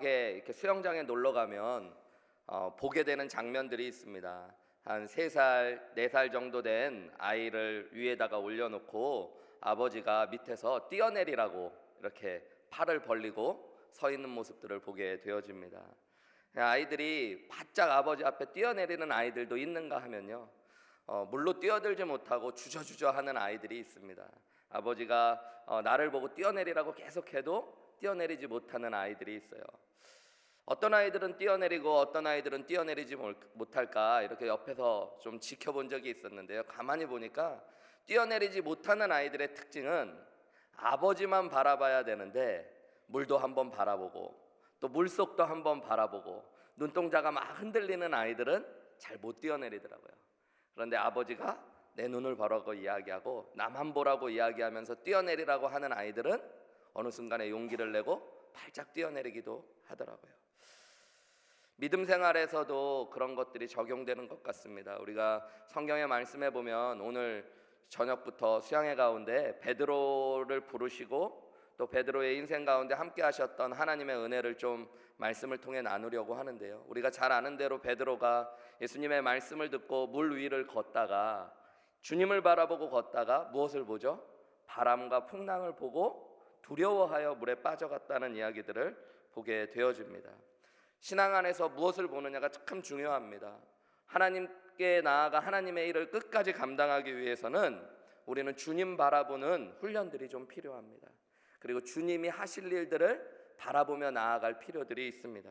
강하게 이렇게 수영장에 놀러 가면 보게 되는 장면들이 있습니다. 한 3살, 4살 정도 된 아이를 위에다가 올려놓고 아버지가 밑에서 뛰어내리라고 이렇게 팔을 벌리고 서 있는 모습들을 보게 되어집니다. 아이들이 바짝 아버지 앞에 뛰어내리는 아이들도 있는가 하면요, 물로 뛰어들지 못하고 주저주저 하는 아이들이 있습니다. 아버지가 나를 보고 뛰어내리라고 계속해도 뛰어내리지 못하는 아이들이 있어요. 어떤 아이들은 뛰어내리고 어떤 아이들은 뛰어내리지 못할까 이렇게 옆에서 좀 지켜본 적이 있었는데요, 가만히 보니까 뛰어내리지 못하는 아이들의 특징은 아버지만 바라봐야 되는데 물도 한번 바라보고 또 물속도 한번 바라보고 눈동자가 막 흔들리는 아이들은 잘 못 뛰어내리더라고요. 그런데 아버지가 내 눈을 보라고 이야기하고 나만 보라고 이야기하면서 뛰어내리라고 하는 아이들은 어느 순간에 용기를 내고 발짝 뛰어내리기도 하더라고요. 믿음 생활에서도 그런 것들이 적용되는 것 같습니다. 우리가 성경의 말씀에 보면 오늘 저녁부터 수양회 가운데 베드로를 부르시고 또 베드로의 인생 가운데 함께 하셨던 하나님의 은혜를 좀 말씀을 통해 나누려고 하는데요, 우리가 잘 아는 대로 베드로가 예수님의 말씀을 듣고 물 위를 걷다가 주님을 바라보고 걷다가 무엇을 보죠? 바람과 풍랑을 보고 두려워하여 물에 빠져갔다는 이야기들을 보게 되어집니다. 신앙 안에서 무엇을 보느냐가 참 중요합니다. 하나님께 나아가 하나님의 일을 끝까지 감당하기 위해서는 우리는 주님 바라보는 훈련들이 좀 필요합니다. 그리고 주님이 하실 일들을 바라보며 나아갈 필요들이 있습니다.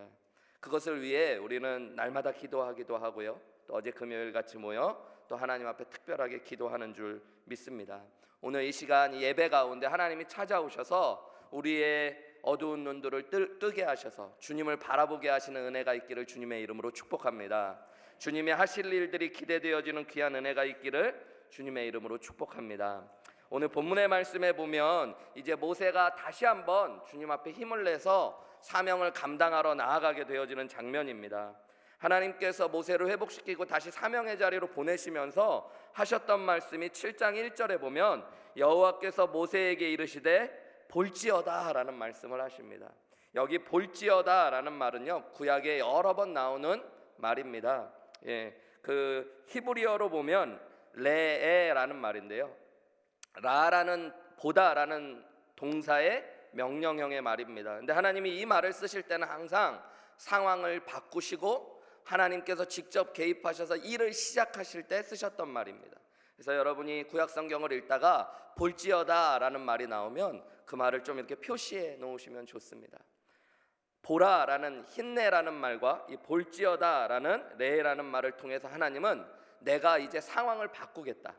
그것을 위해 우리는 날마다 기도하기도 하고요, 또 어제 금요일 같이 모여 또 하나님 앞에 특별하게 기도하는 줄 믿습니다. 오늘 이 시간 예배 가운데 하나님이 찾아오셔서 우리의 어두운 눈들을 뜨게 하셔서 주님을 바라보게 하시는 은혜가 있기를 주님의 이름으로 축복합니다. 주님이 하실 일들이 기대되어지는 귀한 은혜가 있기를 주님의 이름으로 축복합니다. 오늘 본문의 말씀에 보면 이제 모세가 다시 한번 주님 앞에 힘을 내서 사명을 감당하러 나아가게 되어지는 장면입니다. 하나님께서 모세를 회복시키고 다시 사명의 자리로 보내시면서 하셨던 말씀이 7장 1절에 보면 여호와께서 모세에게 이르시되 볼지어다 라는 말씀을 하십니다. 여기 볼지어다 라는 말은요, 구약에 여러 번 나오는 말입니다. 그 히브리어로 보면 레에라는 말인데요, 라라는 보다라는 동사의 명령형의 말입니다. 근데 하나님이 이 말을 쓰실 때는 항상 상황을 바꾸시고 하나님께서 직접 개입하셔서 일을 시작하실 때 쓰셨던 말입니다. 그래서 여러분이 구약 성경을 읽다가 볼지어다 라는 말이 나오면 그 말을 좀 이렇게 표시해 놓으시면 좋습니다. 보라라는 힘내라는 말과 이 볼지어다 라는 레라는 말을 통해서 하나님은 내가 이제 상황을 바꾸겠다,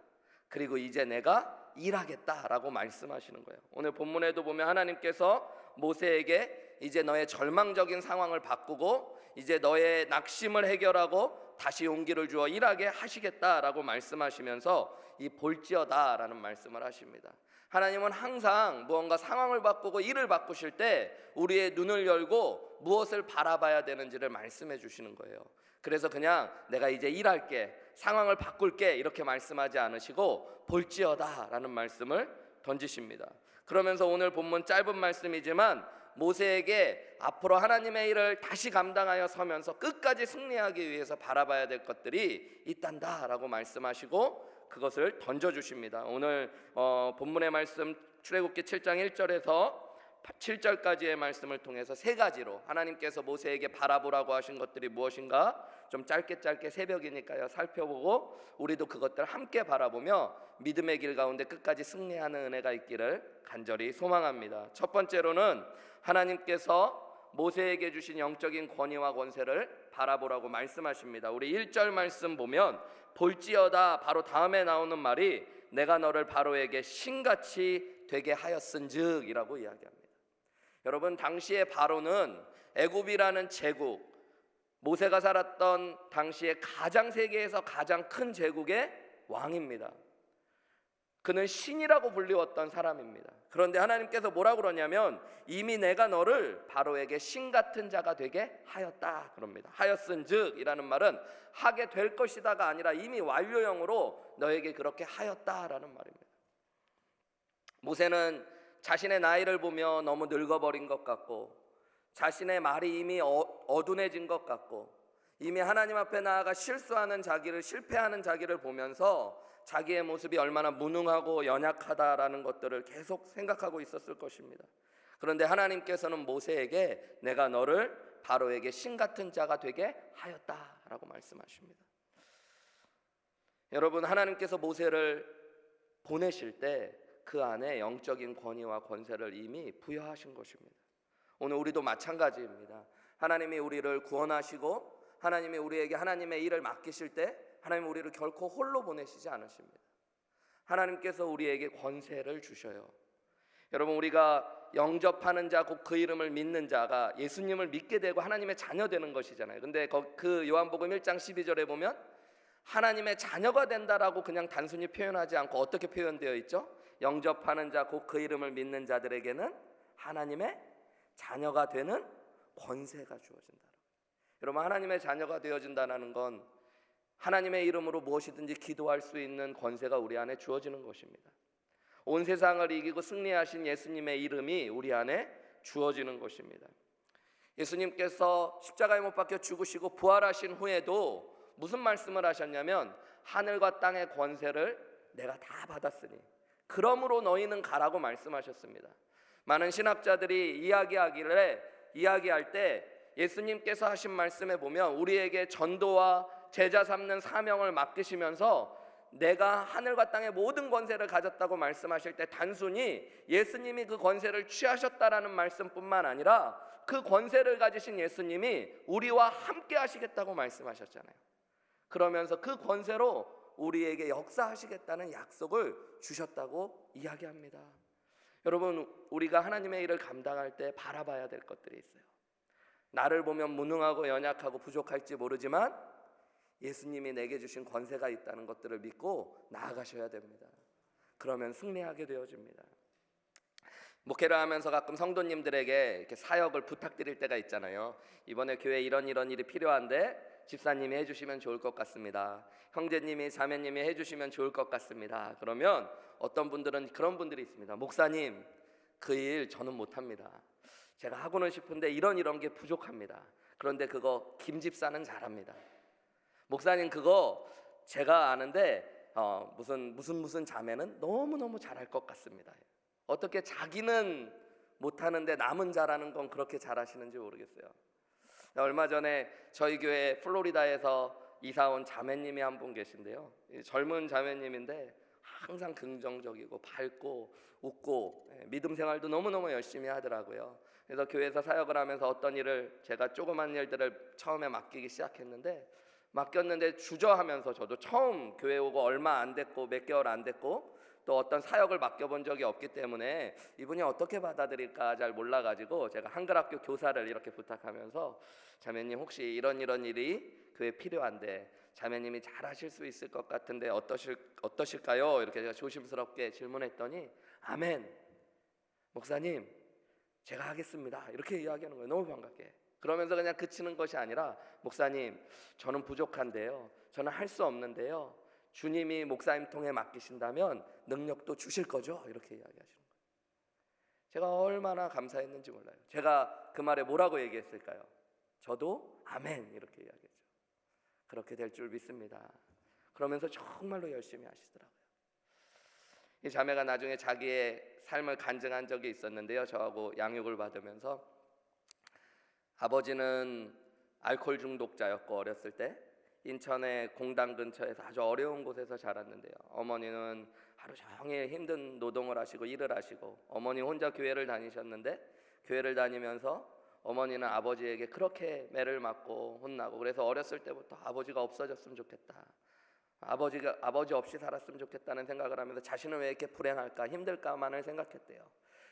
그리고 이제 내가 일하겠다라고 말씀하시는 거예요. 오늘 본문에도 보면 하나님께서 모세에게 이제 너의 절망적인 상황을 바꾸고 이제 너의 낙심을 해결하고 다시 용기를 주어 일하게 하시겠다라고 말씀하시면서 이 볼지어다라는 말씀을 하십니다. 하나님은 항상 무언가 상황을 바꾸고 일을 바꾸실 때 우리의 눈을 열고 무엇을 바라봐야 되는지를 말씀해 주시는 거예요. 그래서 그냥 내가 이제 일할게, 상황을 바꿀게 이렇게 말씀하지 않으시고 볼지어다 라는 말씀을 던지십니다. 그러면서 오늘 본문 짧은 말씀이지만 모세에게 앞으로 하나님의 일을 다시 감당하여 서면서 끝까지 승리하기 위해서 바라봐야 될 것들이 있단다 라고 말씀하시고 그것을 던져주십니다. 오늘 본문의 말씀 출애굽기 7장 1절에서 7절까지의 말씀을 통해서 3가지로 하나님께서 모세에게 바라보라고 하신 것들이 무엇인가 좀 짧게 새벽이니까요 살펴보고 우리도 그것들 함께 바라보며 믿음의 길 가운데 끝까지 승리하는 은혜가 있기를 간절히 소망합니다. 첫 번째로는 하나님께서 모세에게 주신 영적인 권위와 권세를 바라보라고 말씀하십니다. 우리 1절 말씀 보면 볼지어다 바로 다음에 나오는 말이 내가 너를 바로에게 신같이 되게 하였은즉 이라고 이야기합니다. 여러분, 당시의 바로는 애굽이라는 제국, 모세가 살았던 당시에 세계에서 가장 큰 제국의 왕입니다. 그는 신이라고 불리웠던 사람입니다. 그런데 하나님께서 뭐라고 그러냐면 이미 내가 너를 바로에게 신 같은 자가 되게 하였다 그럽니다. 하였은즉 이라는 말은 하게 될 것이다가 아니라 이미 완료형으로 너에게 그렇게 하였다라는 말입니다. 모세는 자신의 나이를 보며 너무 늙어버린 것 같고 자신의 말이 이미 어둔해진 것 같고 이미 하나님 앞에 나아가 실패하는 자기를 보면서 자기의 모습이 얼마나 무능하고 연약하다라는 것들을 계속 생각하고 있었을 것입니다. 그런데 하나님께서는 모세에게 내가 너를 바로에게 신 같은 자가 되게 하였다라고 말씀하십니다. 여러분, 하나님께서 모세를 보내실 때 그 안에 영적인 권위와 권세를 이미 부여하신 것입니다. 오늘 우리도 마찬가지입니다. 하나님이 우리를 구원하시고 하나님이 우리에게 하나님의 일을 맡기실 때 하나님 우리를 결코 홀로 보내시지 않으십니다. 하나님께서 우리에게 권세를 주셔요. 여러분, 우리가 영접하는 자 곧 그 이름을 믿는 자가 예수님을 믿게 되고 하나님의 자녀 되는 것이잖아요. 근데 그 요한복음 1장 12절에 보면 하나님의 자녀가 된다라고 그냥 단순히 표현하지 않고 어떻게 표현되어 있죠? 영접하는 자 곧 그 이름을 믿는 자들에게는 하나님의 자녀가 되는 권세가 주어진다. 여러분, 하나님의 자녀가 되어진다는 건 하나님의 이름으로 무엇이든지 기도할 수 있는 권세가 우리 안에 주어지는 것입니다. 온 세상을 이기고 승리하신 예수님의 이름이 우리 안에 주어지는 것입니다. 예수님께서 십자가에 못 박혀 죽으시고 부활하신 후에도 무슨 말씀을 하셨냐면 하늘과 땅의 권세를 내가 다 받았으니 그러므로 너희는 가라고 말씀하셨습니다. 많은 신학자들이 이야기할 때 예수님께서 하신 말씀에 보면 우리에게 전도와 제자 삼는 사명을 맡기시면서 내가 하늘과 땅의 모든 권세를 가졌다고 말씀하실 때 단순히 예수님이 그 권세를 취하셨다라는 말씀뿐만 아니라 그 권세를 가지신 예수님이 우리와 함께 하시겠다고 말씀하셨잖아요. 그러면서 그 권세로 우리에게 역사하시겠다는 약속을 주셨다고 이야기합니다. 여러분, 우리가 하나님의 일을 감당할 때 바라봐야 될 것들이 있어요. 나를 보면 무능하고 연약하고 부족할지 모르지만 예수님이 내게 주신 권세가 있다는 것들을 믿고 나아가셔야 됩니다. 그러면 승리하게 되어집니다. 목회를 하면서 가끔 성도님들에게 이렇게 사역을 부탁드릴 때가 있잖아요. 이번에 교회에 이런 일이 필요한데 집사님이 해주시면 좋을 것 같습니다. 형제님이 자매님이 해주시면 좋을 것 같습니다. 그러면 어떤 분들은 그런 분들이 있습니다. 목사님, 그 일 저는 못합니다. 제가 하고는 싶은데 이런 게 부족합니다. 그런데 그거 김 집사는 잘합니다. 목사님, 그거 제가 아는데 무슨 자매는 너무너무 잘할 것 같습니다. 어떻게 자기는 못하는데 남은 잘하는 건 그렇게 잘하시는지 모르겠어요. 얼마 전에 저희 교회 플로리다에서 이사 온 자매님이 한 분 계신데요. 젊은 자매님인데 항상 긍정적이고 밝고 웃고 믿음 생활도 너무너무 열심히 하더라고요. 그래서 교회에서 사역을 하면서 어떤 일을 제가 조그만 일들을 처음에 맡기기 시작했는데 맡겼는데 주저하면서 저도 처음 교회 오고 얼마 안 됐고 몇 개월 안 됐고 또 어떤 사역을 맡겨본 적이 없기 때문에 이분이 어떻게 받아들일까 잘 몰라가지고 제가 한글학교 교사를 이렇게 부탁하면서 자매님, 혹시 이런 일이 교회에 필요한데 자매님이 잘 하실 수 있을 것 같은데 어떠실까요? 이렇게 제가 조심스럽게 질문했더니 아멘, 목사님 제가 하겠습니다 이렇게 이야기하는 거예요. 너무 반갑게. 그러면서 그냥 그치는 것이 아니라 목사님, 저는 부족한데요, 저는 할 수 없는데요, 주님이 목사님 통해 맡기신다면 능력도 주실 거죠? 이렇게 이야기하시는 거예요. 제가 얼마나 감사했는지 몰라요. 제가 그 말에 뭐라고 얘기했을까요? 저도 아멘 이렇게 이야기했죠. 그렇게 될 줄 믿습니다. 그러면서 정말로 열심히 하시더라고요. 이 자매가 나중에 자기의 삶을 간증한 적이 있었는데요. 저하고 양육을 받으면서 아버지는 알코올 중독자였고 어렸을 때 인천의 공당 근처에서 아주 어려운 곳에서 자랐는데요. 어머니는 하루 종일 힘든 노동을 하시고 일을 하시고 어머니 혼자 교회를 다니셨는데 교회를 다니면서 어머니는 아버지에게 그렇게 매를 맞고 혼나고 그래서 어렸을 때부터 아버지가 없어졌으면 좋겠다, 아버지 없이 살았으면 좋겠다는 생각을 하면서 자신은 왜 이렇게 불행할까 힘들까만을 생각했대요.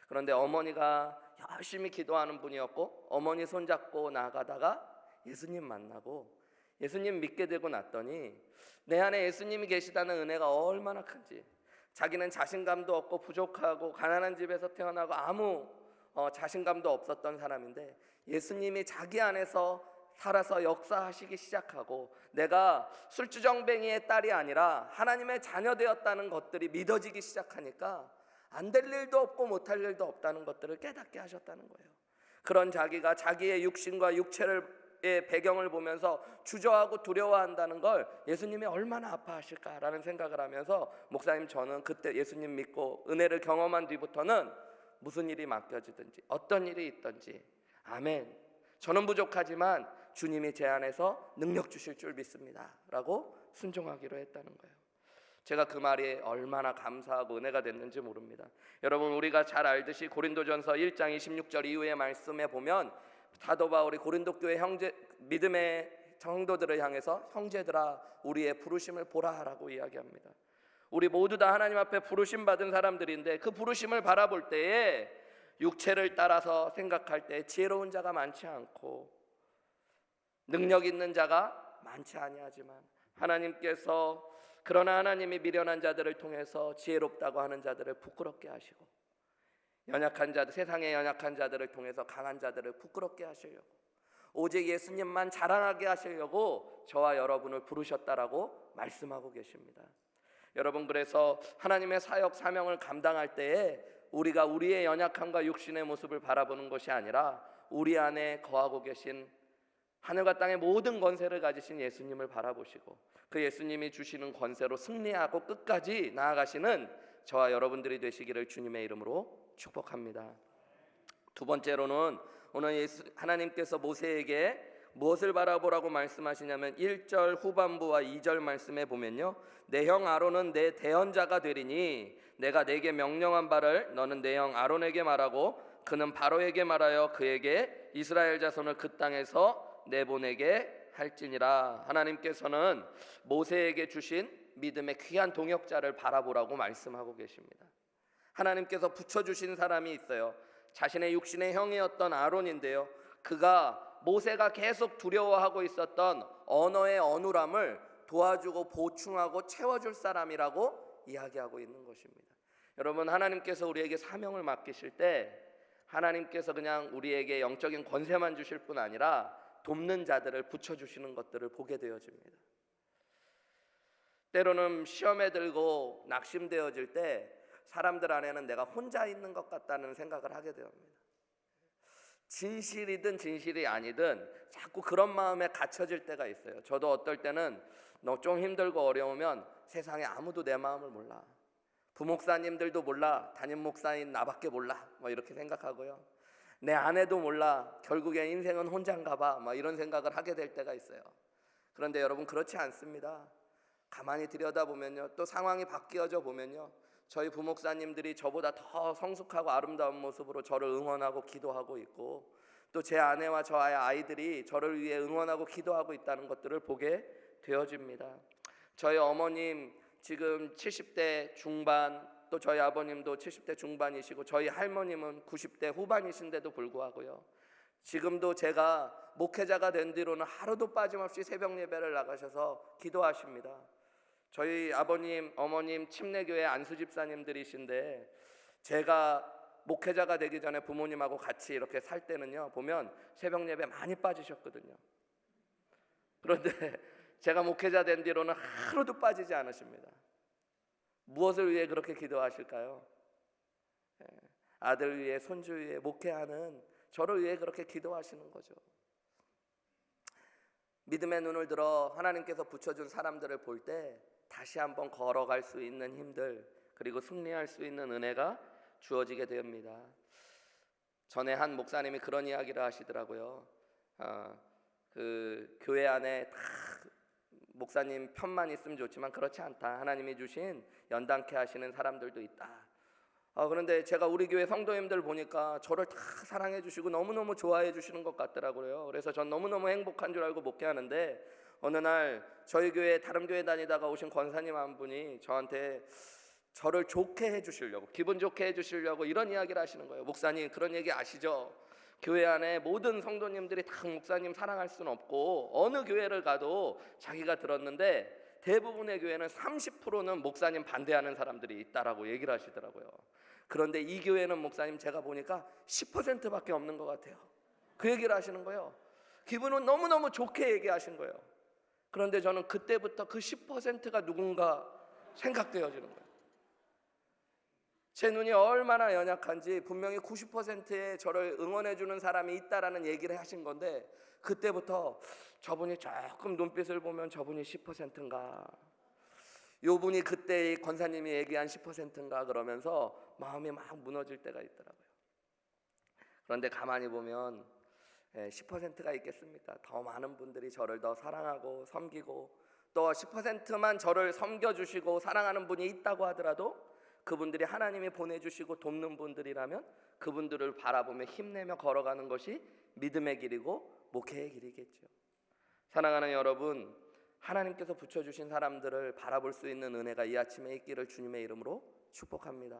그런데 어머니가 열심히 기도하는 분이었고 어머니 손잡고 나가다가 예수님 만나고 예수님 믿게 되고 났더니 내 안에 예수님이 계시다는 은혜가 얼마나 큰지, 자기는 자신감도 없고 부족하고 가난한 집에서 태어나고 아무 자신감도 없었던 사람인데 예수님이 자기 안에서 살아서 역사하시기 시작하고 내가 술주정뱅이의 딸이 아니라 하나님의 자녀 되었다는 것들이 믿어지기 시작하니까 안 될 일도 없고 못할 일도 없다는 것들을 깨닫게 하셨다는 거예요. 그런 자기가 자기의 육신과 육체의 배경을 보면서 주저하고 두려워한다는 걸 예수님이 얼마나 아파하실까라는 생각을 하면서 목사님, 저는 그때 예수님 믿고 은혜를 경험한 뒤부터는 무슨 일이 맡겨지든지 어떤 일이 있든지 아멘, 저는 부족하지만 주님이 제 안에서 능력 주실 줄 믿습니다 라고 순종하기로 했다는 거예요. 제가 그 말이 얼마나 감사하고 은혜가 됐는지 모릅니다. 여러분, 우리가 잘 알듯이 고린도전서 1장 26절 이후의 말씀에 보면 사도 바울이 고린도 교회 믿음의 성도들을 향해서 형제들아 우리의 부르심을 보라라고 이야기합니다. 우리 모두 다 하나님 앞에 부르심 받은 사람들인데 그 부르심을 바라볼 때에 육체를 따라서 생각할 때 지혜로운 자가 많지 않고 능력 있는 자가 많지 아니하지만 하나님께서 그러나 하나님이 미련한 자들을 통해서 지혜롭다고 하는 자들을 부끄럽게 하시고 연약한 자들, 세상의 연약한 자들을 통해서 강한 자들을 부끄럽게 하시려고 오직 예수님만 자랑하게 하시려고 저와 여러분을 부르셨다라고 말씀하고 계십니다. 여러분, 그래서 하나님의 사역 사명을 감당할 때에 우리가 우리의 연약함과 육신의 모습을 바라보는 것이 아니라 우리 안에 거하고 계신 하늘과 땅의 모든 권세를 가지신 예수님을 바라보시고 그 예수님이 주시는 권세로 승리하고 끝까지 나아가시는 저와 여러분들이 되시기를 주님의 이름으로 축복합니다. 두 번째로는 오늘 하나님께서 모세에게 무엇을 바라보라고 말씀하시냐면 1절 후반부와 2절 말씀에 보면요, 내 형 아론은 내 대언자가 되리니 내가 내게 명령한 바를 너는 내 형 아론에게 말하고 그는 바로에게 말하여 그에게 이스라엘 자손을 그 땅에서 내보내게 할지니라. 하나님께서는 모세에게 주신 믿음의 귀한 동역자를 바라보라고 말씀하고 계십니다. 하나님께서 붙여주신 사람이 있어요. 자신의 육신의 형이었던 아론인데요, 그가 모세가 계속 두려워하고 있었던 언어의 어눌함을 도와주고 보충하고 채워줄 사람이라고 이야기하고 있는 것입니다. 여러분, 하나님께서 우리에게 사명을 맡기실 때 하나님께서 그냥 우리에게 영적인 권세만 주실 뿐 아니라 돕는 자들을 붙여주시는 것들을 보게 되어집니다. 때로는 시험에 들고 낙심되어질 때 사람들 안에는 내가 혼자 있는 것 같다는 생각을 하게 됩니다. 진실이든 진실이 아니든 자꾸 그런 마음에 갇혀질 때가 있어요. 저도 어떨 때는 너 좀 힘들고 어려우면 세상에 아무도 내 마음을 몰라, 부목사님들도 몰라, 담임 목사인 나밖에 몰라, 이렇게 생각하고요. 내 아내도 몰라, 결국에 인생은 혼자인가 봐, 이런 생각을 하게 될 때가 있어요. 그런데 여러분, 그렇지 않습니다. 가만히 들여다보면요, 또 상황이 바뀌어져 보면요, 저희 부목사님들이 저보다 더 성숙하고 아름다운 모습으로 저를 응원하고 기도하고 있고 또 제 아내와 저의 아이들이 저를 위해 응원하고 기도하고 있다는 것들을 보게 되어집니다. 저희 어머님 지금 70대 중반, 또 저희 아버님도 70대 중반이시고 저희 할머님은 90대 후반이신데도 불구하고요, 지금도 제가 목회자가 된 뒤로는 하루도 빠짐없이 새벽 예배를 나가셔서 기도하십니다. 저희 아버님, 어머님 침례교회 안수집사님들이신데 제가 목회자가 되기 전에 부모님하고 같이 이렇게 살 때는요, 보면 새벽 예배 많이 빠지셨거든요. 그런데 제가 목회자 된 뒤로는 하루도 빠지지 않으십니다. 무엇을 위해 그렇게 기도하실까요? 아들 위해, 손주 위해 목회하는 저를 위해 그렇게 기도하시는 거죠. 믿음의 눈을 들어 하나님께서 붙여준 사람들을 볼 때 다시 한번 걸어갈 수 있는 힘들, 그리고 승리할 수 있는 은혜가 주어지게 됩니다. 전에 한 목사님이 그런 이야기를 하시더라고요. 그 교회 안에 다 목사님 편만 있으면 좋지만 그렇지 않다, 하나님이 주신 연단케 하시는 사람들도 있다. 그런데 제가 우리 교회 성도님들 보니까 저를 다 사랑해 주시고 너무너무 좋아해 주시는 것 같더라고요. 그래서 전 너무너무 행복한 줄 알고 목회하는데 어느 날 저희 교회 다른 교회 다니다가 오신 권사님 한 분이 저한테 저를 좋게 해주시려고, 기분 좋게 해주시려고 이런 이야기를 하시는 거예요. 목사님, 그런 얘기 아시죠? 교회 안에 모든 성도님들이 다 목사님 사랑할 수는 없고 어느 교회를 가도 자기가 들었는데 대부분의 교회는 30%는 목사님 반대하는 사람들이 있다라고 얘기를 하시더라고요. 그런데 이 교회는 목사님 제가 보니까 10%밖에 없는 것 같아요. 그 얘기를 하시는 거예요. 기분은 너무너무 좋게 얘기하신 거예요. 그런데 저는 그때부터 그 10%가 누군가 생각되어지는 거예요. 제 눈이 얼마나 연약한지 분명히 90%의 저를 응원해 주는 사람이 있다라는 얘기를 하신 건데, 그때부터 저분이 조금 눈빛을 보면 저분이 10%인가, 요분이 그때 권사님이 얘기한 10%인가 그러면서 마음이 막 무너질 때가 있더라고요. 그런데 가만히 보면 10%가 있겠습니까? 더 많은 분들이 저를 더 사랑하고 섬기고, 또 10%만 저를 섬겨주시고 사랑하는 분이 있다고 하더라도 그분들이 하나님이 보내주시고 돕는 분들이라면 그분들을 바라보며 힘내며 걸어가는 것이 믿음의 길이고 목회의 길이겠죠. 사랑하는 여러분, 하나님께서 붙여주신 사람들을 바라볼 수 있는 은혜가 이 아침에 있기를 주님의 이름으로 축복합니다.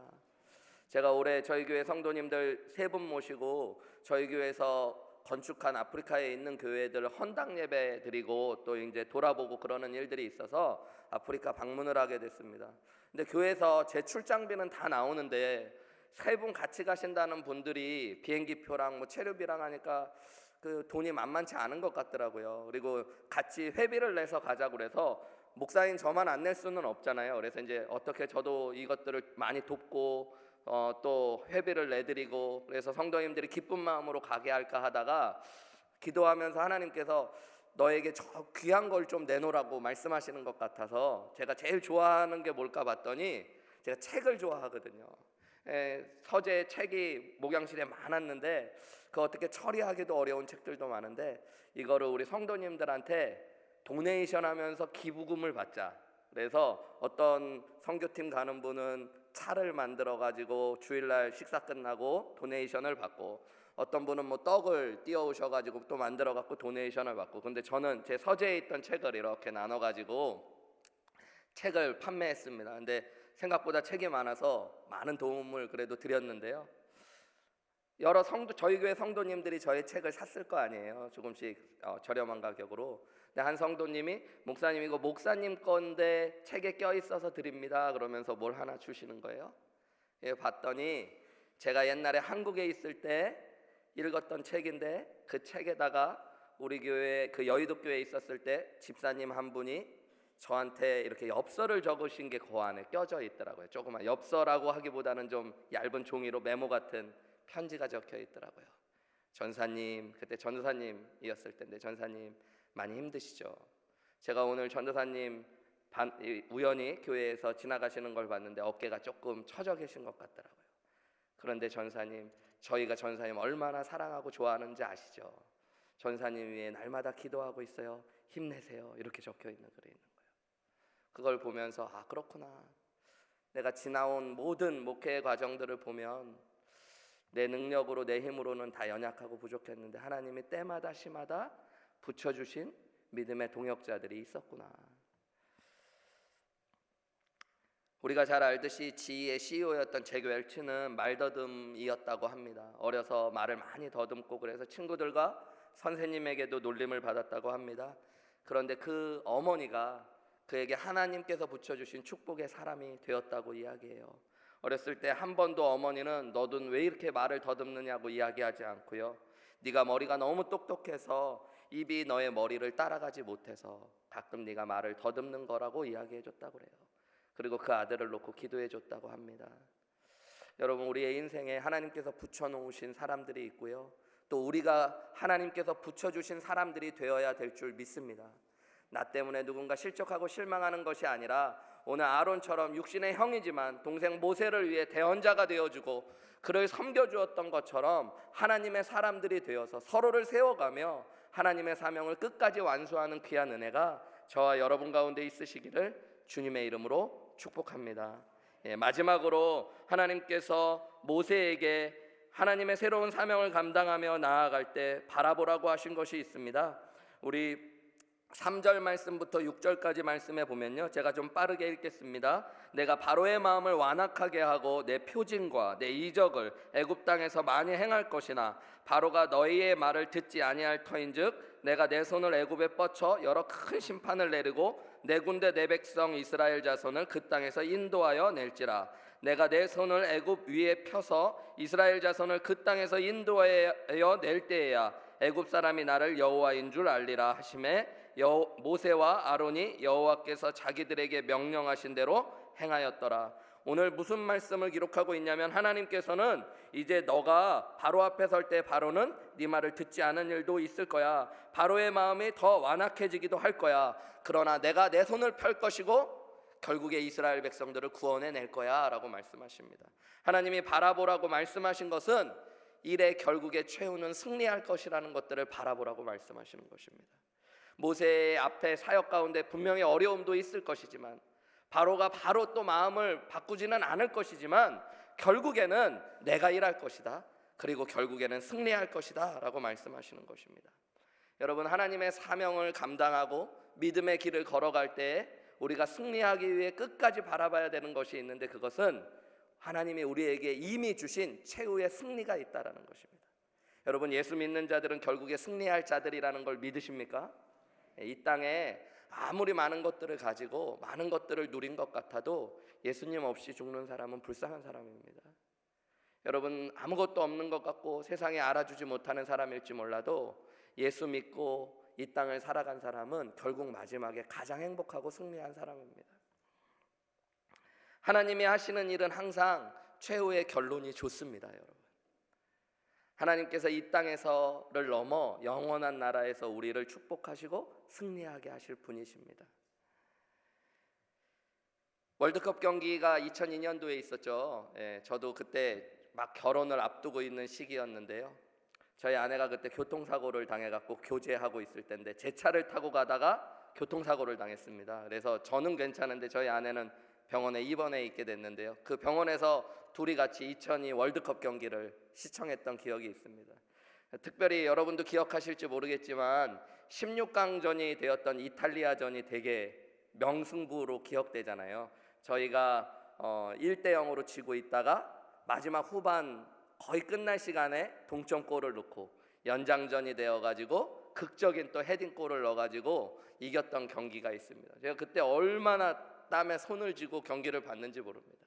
제가 올해 저희 교회 성도님들 3분 모시고 저희 교회에서 건축한 아프리카에 있는 교회들 헌당 예배 드리고 또 이제 돌아보고 그러는 일들이 있어서 아프리카 방문을 하게 됐습니다. 근데 교회에서 제 출장비는 다 나오는데 3분 같이 가신다는 분들이 비행기표랑 뭐 체류비랑 하니까 그 돈이 만만치 않은 것 같더라고요. 그리고 같이 회비를 내서 가자고 그래서 목사인 저만 안 낼 수는 없잖아요. 그래서 이제 어떻게 저도 이것들을 많이 돕고 또 회비를 내드리고, 그래서 성도님들이 기쁜 마음으로 가게 할까 하다가 기도하면서 하나님께서 너에게 저 귀한 걸 좀 내놓으라고 말씀하시는 것 같아서 제가 제일 좋아하는 게 뭘까 봤더니 제가 책을 좋아하거든요. 서재 책이 목양실에 많았는데 그 어떻게 처리하기도 어려운 책들도 많은데 이거를 우리 성도님들한테 도네이션 하면서 기부금을 받자. 그래서 어떤 선교팀 가는 분은 차를 만들어 가지고 주일날 식사 끝나고 도네이션을 받고, 어떤 분은 뭐 떡을 띄워오셔 가지고 또 만들어 갖고 도네이션을 받고, 근데 저는 제 서재에 있던 책을 이렇게 나눠 가지고 책을 판매했습니다. 근데 생각보다 책이 많아서 많은 도움을 그래도 드렸는데요. 여러 저희 교회 성도님들이 저의 책을 샀을 거 아니에요. 조금씩 저렴한 가격으로. 근데 한 성도님이 목사님 이거 목사님 건데 책에 껴 있어서 드립니다. 그러면서 뭘 하나 주시는 거예요. 예, 봤더니 제가 옛날에 한국에 있을 때 읽었던 책인데 그 책에다가 우리 교회 그 여의도 교회에 있었을 때 집사님 한 분이 저한테 이렇게 엽서를 적으신 게 그 안에 껴져 있더라고요. 조그만 엽서라고 하기보다는 좀 얇은 종이로 메모 같은 편지가 적혀 있더라고요. 전사님, 그때 전도사님이었을 텐데 전사님 많이 힘드시죠? 제가 오늘 전도사님 우연히 교회에서 지나가시는 걸 봤는데 어깨가 조금 처져 계신 것 같더라고요. 그런데 전사님, 저희가 전사님 얼마나 사랑하고 좋아하는지 아시죠? 전사님 위해 날마다 기도하고 있어요. 힘내세요. 이렇게 적혀 있는 글이 있는 거예요. 그걸 보면서 아, 그렇구나. 내가 지나온 모든 목회의 과정들을 보면 내 능력으로 내 힘으로는 다 연약하고 부족했는데 하나님이 때마다 시마다 붙여주신 믿음의 동역자들이 있었구나. 우리가 잘 알듯이 지휘의 CEO였던 잭 웰치는 말더듬이었다고 합니다. 어려서 말을 많이 더듬고 그래서 친구들과 선생님에게도 놀림을 받았다고 합니다. 그런데 그 어머니가 그에게 하나님께서 붙여주신 축복의 사람이 되었다고 이야기해요. 어렸을 때 한 번도 어머니는 너는 왜 이렇게 말을 더듬느냐고 이야기하지 않고요. 네가 머리가 너무 똑똑해서 입이 너의 머리를 따라가지 못해서 가끔 네가 말을 더듬는 거라고 이야기해줬다고 그래요. 그리고 그 아들을 놓고 기도해줬다고 합니다. 여러분, 우리의 인생에 하나님께서 붙여놓으신 사람들이 있고요. 또 우리가 하나님께서 붙여주신 사람들이 되어야 될 줄 믿습니다. 나 때문에 누군가 실족하고 실망하는 것이 아니라 오늘 아론처럼 육신의 형이지만 동생 모세를 위해 대언자가 되어주고 그를 섬겨주었던 것처럼 하나님의 사람들이 되어서 서로를 세워가며 하나님의 사명을 끝까지 완수하는 귀한 은혜가 저와 여러분 가운데 있으시기를 주님의 이름으로 축복합니다. 마지막으로 하나님께서 모세에게 하나님의 새로운 사명을 감당하며 나아갈 때 바라보라고 하신 것이 있습니다. 우리 3절 말씀부터 6절까지 말씀해 보면요, 제가 좀 빠르게 읽겠습니다. 내가 바로의 마음을 완악하게 하고 내 표징과 내 이적을 애굽 땅에서 많이 행할 것이나 바로가 너희의 말을 듣지 아니할 터인즉 내가 내 손을 애굽에 뻗쳐 여러 큰 심판을 내리고 내 군대 내 백성 이스라엘 자손을 그 땅에서 인도하여 낼지라. 내가 내 손을 애굽 위에 펴서 이스라엘 자손을 그 땅에서 인도하여 낼 때에야 애굽 사람이 나를 여호와인 줄 알리라 하시매 모세와 아론이 여호와께서 자기들에게 명령하신 대로 행하였더라. 오늘 무슨 말씀을 기록하고 있냐면 하나님께서는 이제 너가 바로 앞에 설 때 바로는 네 말을 듣지 않은 일도 있을 거야. 바로의 마음이 더 완악해지기도 할 거야. 그러나 내가 내 손을 펼 것이고 결국에 이스라엘 백성들을 구원해낼 거야 라고 말씀하십니다. 하나님이 바라보라고 말씀하신 것은 일의 결국에 최후는 승리할 것이라는 것들을 바라보라고 말씀하시는 것입니다. 모세의 앞에 사역 가운데 분명히 어려움도 있을 것이지만 바로가 바로 또 마음을 바꾸지는 않을 것이지만 결국에는 내가 일할 것이다. 그리고 결국에는 승리할 것이다 라고 말씀하시는 것입니다. 여러분, 하나님의 사명을 감당하고 믿음의 길을 걸어갈 때 우리가 승리하기 위해 끝까지 바라봐야 되는 것이 있는데 그것은 하나님이 우리에게 이미 주신 최후의 승리가 있다라는 것입니다. 여러분, 예수 믿는 자들은 결국에 승리할 자들이라는 걸 믿으십니까? 이 땅에 아무리 많은 것들을 가지고 많은 것들을 누린 것 같아도 예수님 없이 죽는 사람은 불쌍한 사람입니다. 여러분, 아무것도 없는 것 같고 세상에 알아주지 못하는 사람일지 몰라도 예수 믿고 이 땅을 살아간 사람은 결국 마지막에 가장 행복하고 승리한 사람입니다. 하나님이 하시는 일은 항상 최후의 결론이 좋습니다. 여러분, 하나님께서 이 땅에서를 넘어 영원한 나라에서 우리를 축복하시고 승리하게 하실 분이십니다. 월드컵 경기가 2002년도에 있었죠. 저도 그때 막 결혼을 앞두고 있는 시기였는데요. 저희 아내가 그때 교통사고를 당해갖고 교제하고 있을 때인데 제 차를 타고 가다가 교통사고를 당했습니다. 그래서 저는 괜찮은데 저희 아내는 병원에 입원해 있게 됐는데요. 그 병원에서 둘이 같이 2002 월드컵 경기를 시청했던 기억이 있습니다. 특별히 여러분도 기억하실지 모르겠지만 16강전이 되었던 이탈리아전이 되게 명승부로 기억되잖아요. 저희가 1대0으로 지고 있다가 마지막 후반 거의 끝날 시간에 동점골을 넣고 연장전이 되어가지고 극적인 또 헤딩골을 넣어가지고 이겼던 경기가 있습니다. 제가 그때 얼마나 땀에 손을 쥐고 경기를 봤는지 모릅니다.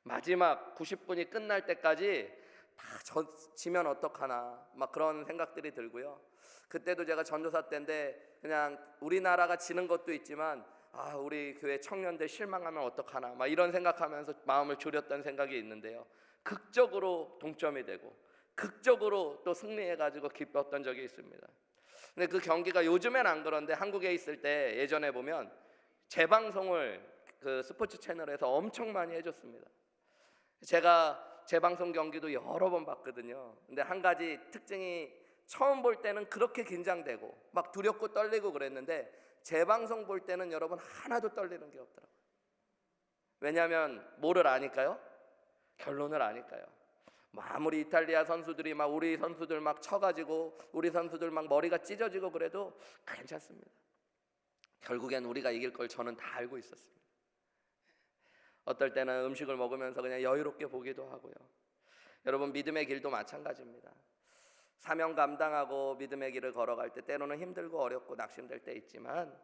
마지막 90분이 끝날 때까지 다 지면 어떡하나 막 그런 생각들이 들고요. 그때도 제가 전도사 때인데 그냥 우리나라가 지는 것도 있지만 우리 교회 청년들 실망하면 어떡하나 막 이런 생각하면서 마음을 졸였던 생각이 있는데요. 극적으로 동점이 되고 극적으로 또 승리해가지고 기뻤던 적이 있습니다. 근데 그 경기가 요즘엔 안 그런데 한국에 있을 때 예전에 보면 재방송을 그 스포츠 채널에서 엄청 많이 해줬습니다. 제가 재방송 경기도 여러 번 봤거든요. 근데 한 가지 특징이 처음 볼 때는 그렇게 긴장되고 막 두렵고 떨리고 그랬는데 재방송 볼 때는 여러분 하나도 떨리는 게 없더라고요. 왜냐하면 뭐를 아니까요? 결론을 아니까요. 아무리 이탈리아 선수들이 막 우리 선수들 막 쳐가지고 우리 선수들 막 머리가 찢어지고 그래도 괜찮습니다. 결국엔 우리가 이길 걸 저는 다 알고 있었습니다. 어떨 때는 음식을 먹으면서 그냥 여유롭게 보기도 하고요. 여러분, 믿음의 길도 마찬가지입니다. 사명 감당하고 믿음의 길을 걸어갈 때 때로는 힘들고 어렵고 낙심될 때 있지만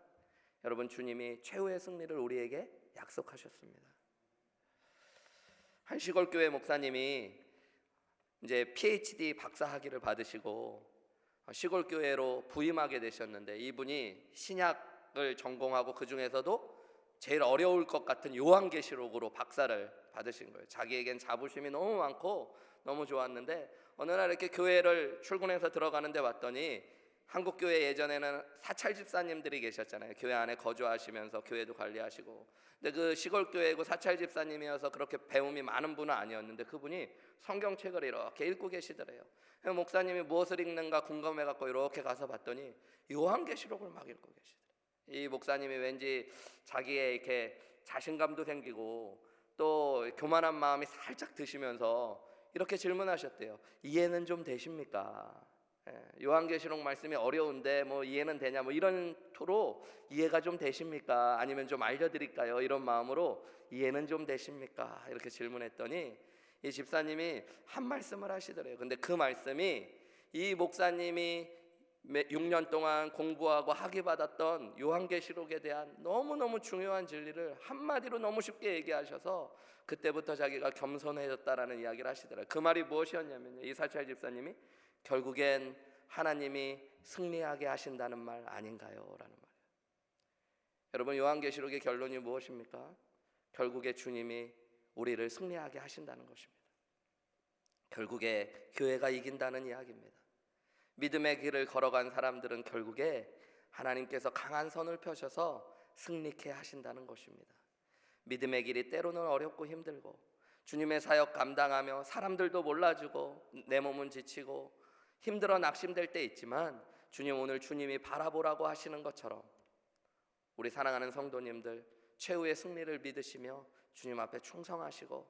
여러분, 주님이 최후의 승리를 우리에게 약속하셨습니다. 한 시골교회 목사님이 이제 PhD 박사학위를 받으시고 시골교회로 부임하게 되셨는데 이분이 신약을 전공하고 그 중에서도 제일 어려울 것 같은 요한계시록으로 박사를 받으신 거예요. 자기에겐 자부심이 너무 많고 너무 좋았는데 어느 날 이렇게 교회를 출근해서 들어가는데 왔더니 한국 교회 예전에는 사찰 집사님들이 계셨잖아요. 교회 안에 거주하시면서 교회도 관리하시고. 근데 그 시골 교회고 사찰 집사님이어서 그렇게 배움이 많은 분은 아니었는데 그분이 성경책을 이렇게 읽고 계시더래요. 목사님이 무엇을 읽는가 궁금해갖고 이렇게 가서 봤더니 요한계시록을 막 읽고 계시더래요. 이 목사님이 왠지 자기의 이렇게 자신감도 생기고 또 교만한 마음이 살짝 드시면서 이렇게 질문하셨대요. 이해는 좀 되십니까? 요한계시록 말씀이 어려운데 뭐 이해는 되냐 뭐 이런 토로 이해가 좀 되십니까? 아니면 좀 알려드릴까요? 이런 마음으로 이해는 좀 되십니까? 이렇게 질문했더니 이 집사님이 한 말씀을 하시더래요. 근데 그 말씀이 이 목사님이 6년 동안 공부하고 학위 받았던 요한계시록에 대한 너무너무 중요한 진리를 한마디로 너무 쉽게 얘기하셔서 그때부터 자기가 겸손해졌다라는 이야기를 하시더라고요. 그 말이 무엇이었냐면요, 이 사찰 집사님이 결국엔 하나님이 승리하게 하신다는 말 아닌가요? 라는 말이에요. 여러분, 요한계시록의 결론이 무엇입니까? 결국에 주님이 우리를 승리하게 하신다는 것입니다. 결국에 교회가 이긴다는 이야기입니다. 믿음의 길을 걸어간 사람들은 결국에 하나님께서 강한 선을 펴셔서 승리케 하신다는 것입니다. 믿음의 길이 때로는 어렵고 힘들고 주님의 사역 감당하며 사람들도 몰라주고 내 몸은 지치고 힘들어 낙심될 때 있지만 주님, 오늘 주님이 바라보라고 하시는 것처럼 우리 사랑하는 성도님들 최후의 승리를 믿으시며 주님 앞에 충성하시고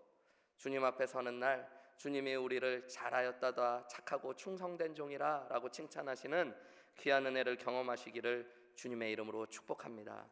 주님 앞에 서는 날 주님이 우리를 잘하였다다 착하고 충성된 종이라 라고 칭찬하시는 귀한 은혜를 경험하시기를 주님의 이름으로 축복합니다.